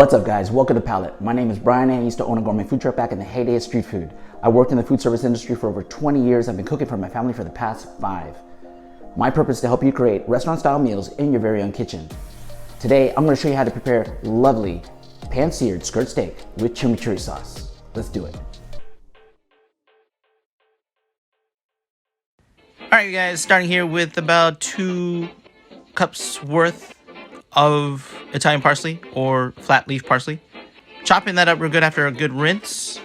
What's up guys, welcome to Palate. My name is Brian and I used to own a gourmet food truck back in the heyday of street food. I worked in the food service industry for over 20 years. I've been cooking for my family for the past 5. My purpose is to help you create restaurant style meals in your very own kitchen. Today, I'm gonna show you how to prepare lovely pan-seared skirt steak with chimichurri sauce. Let's do it. Alright you guys, starting here with about 2 cups worth of Italian parsley or flat leaf parsley. Chopping that up real good after a good rinse.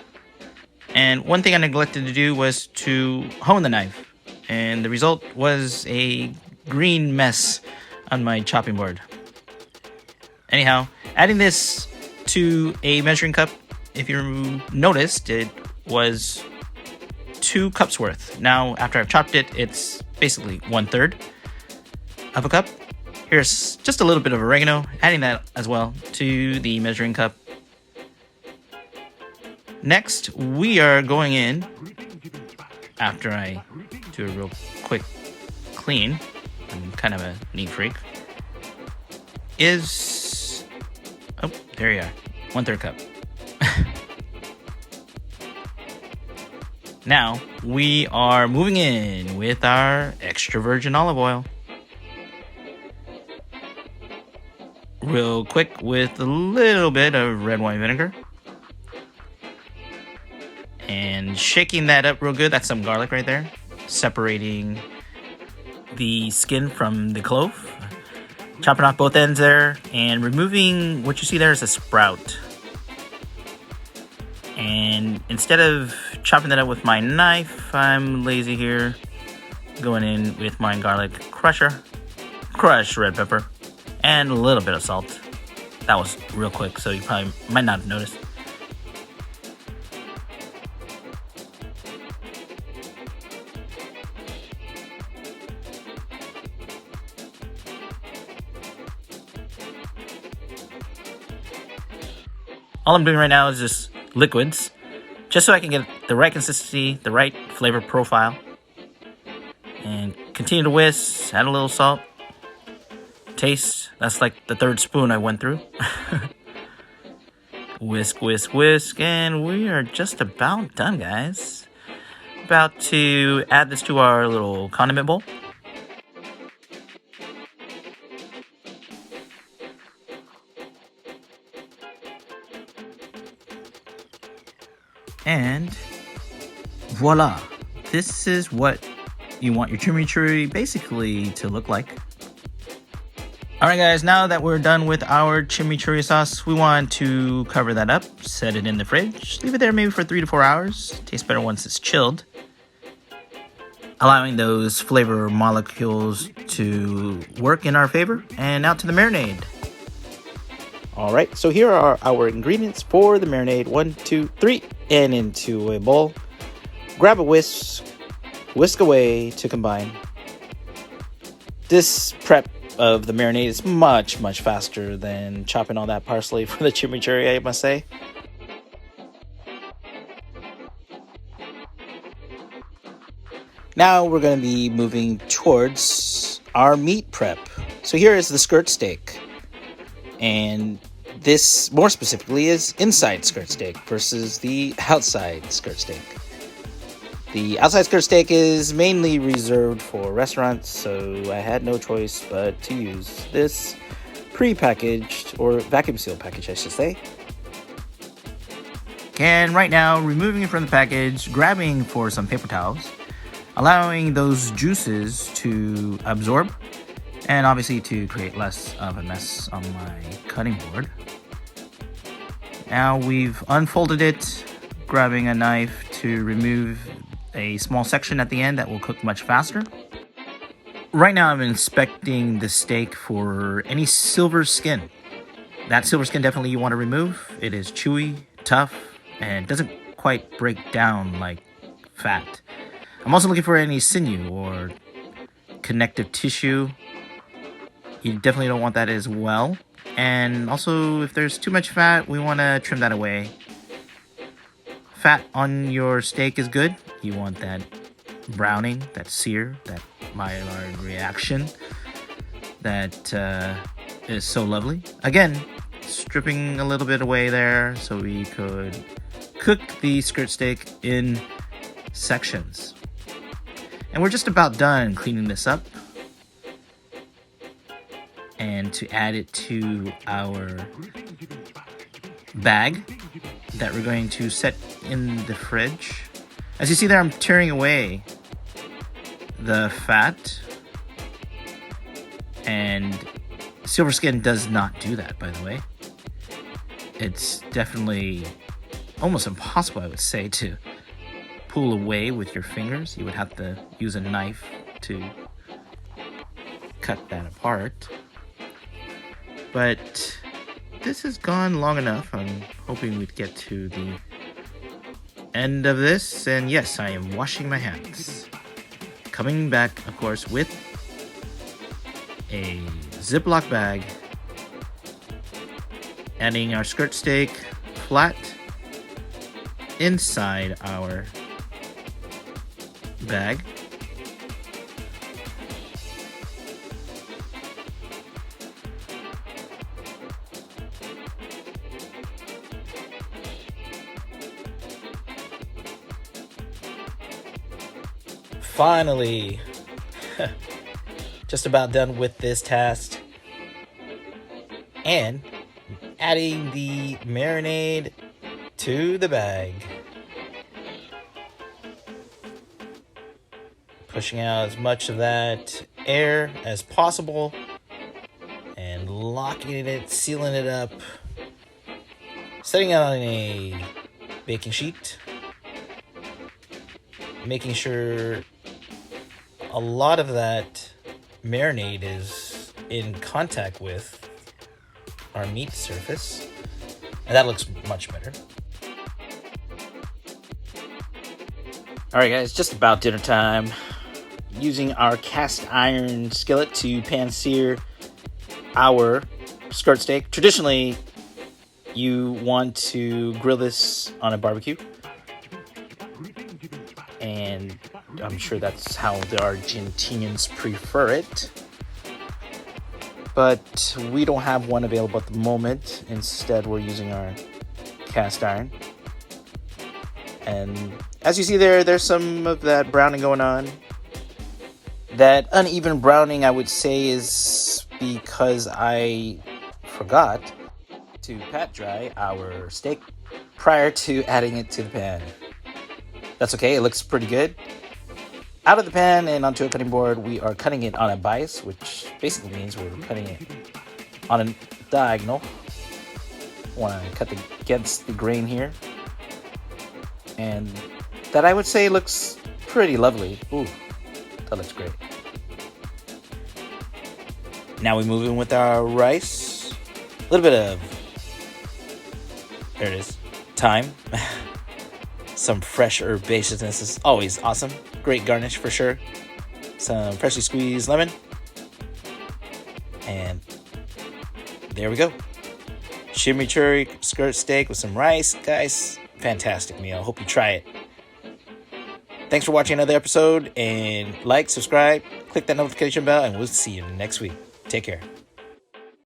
And one thing I neglected to do was to hone the knife. And the result was a green mess on my chopping board. Anyhow, adding this to a measuring cup, if you noticed, it was 2 cups worth. Now, after I've chopped it, it's basically 1/3 of a cup. Here's just a little bit of oregano, adding that as well to the measuring cup. Next, we are going in, after I do a real quick clean, I'm kind of a neat freak, oh, there you are, 1/3 cup. Now, we are moving in with our extra virgin olive oil. Real quick with a little bit of red wine vinegar. And shaking that up real good. That's some garlic right there. Separating the skin from the clove. Chopping off both ends there. And removing what you see there is a sprout. And instead of chopping that up with my knife, I'm lazy here. Going in with my garlic crusher. Crushed red pepper. And a little bit of salt. That was real quick, so you probably might not have noticed. All I'm doing right now is just liquids, just so I can get the right consistency, the right flavor profile. And continue to whisk, add a little salt. Taste, that's like the 3rd spoon I went through. Whisk, whisk, whisk, and we are just about done, guys. About to add this to our little condiment bowl. And voila, this is what you want your chimichurri basically to look like. Alright guys, now that we're done with our chimichurri sauce, we want to cover that up, set it in the fridge, leave it there maybe for 3 to 4 hours. Tastes better once it's chilled. Allowing those flavor molecules to work in our favor. And now to the marinade. Alright, so here are our ingredients for the marinade. 1, 2, 3, and into a bowl. Grab a whisk away to combine. This prep of the marinade is much faster than chopping all that parsley for the chimichurri, I must say. Now we're going to be moving towards our meat prep. So here is the skirt steak. And this, more specifically, is inside skirt steak versus the outside skirt steak. The outside skirt steak is mainly reserved for restaurants, so I had no choice but to use this pre-packaged, or vacuum sealed package, I should say. And right now, removing it from the package, grabbing for some paper towels, allowing those juices to absorb, and obviously to create less of a mess on my cutting board. Now we've unfolded it, grabbing a knife to remove a small section at the end that will cook much faster. Right now I'm inspecting the steak for any silver skin. That silver skin definitely you want to remove. It is chewy, tough, and doesn't quite break down like fat. I'm also looking for any sinew or connective tissue. You definitely don't want that as well. And also, if there's too much fat, we want to trim that away. Fat on your steak is good. You want that browning, that sear, that Maillard reaction that is so lovely. Again, stripping a little bit away there so we could cook the skirt steak in sections. And we're just about done cleaning this up. And to add it to our bag that we're going to set in the fridge. As you see there, I'm tearing away the fat, and silver skin does not do that, by the way. It's definitely almost impossible, I would say, to pull away with your fingers. You would have to use a knife to cut that apart. But this has gone long enough. I'm hoping we'd get to the end of this. And yes, I am washing my hands. Coming back, of course, with a Ziploc bag. Adding our skirt steak flat inside our bag. Finally, just about done with this task. And adding the marinade to the bag. Pushing out as much of that air as possible. And locking it, sealing it up. Setting it on a baking sheet. Making sure a lot of that marinade is in contact with our meat surface, and that looks much better. All right, guys, just about dinner time. Using our cast iron skillet to pan sear our skirt steak. Traditionally, you want to grill this on a barbecue, and I'm sure that's how the Argentinians prefer it. But we don't have one available at the moment. Instead, we're using our cast iron. And as you see there, there's some of that browning going on. That uneven browning, I would say, is because I forgot to pat dry our steak prior to adding it to the pan. That's okay, it looks pretty good. Out of the pan and onto a cutting board, we are cutting it on a bias, which basically means we're cutting it on a diagonal. I want to cut against the grain here. And that, I would say, looks pretty lovely. Ooh, that looks great. Now we move in with our rice. A little bit of, there it is, thyme. Some fresh herbaceousness is always awesome. Great garnish for sure. Some freshly squeezed lemon. And there we go. Chimichurri skirt steak with some rice. Guys, fantastic meal. Hope you try it. Thanks for watching another episode. And like, subscribe, click that notification bell, and we'll see you next week. Take care.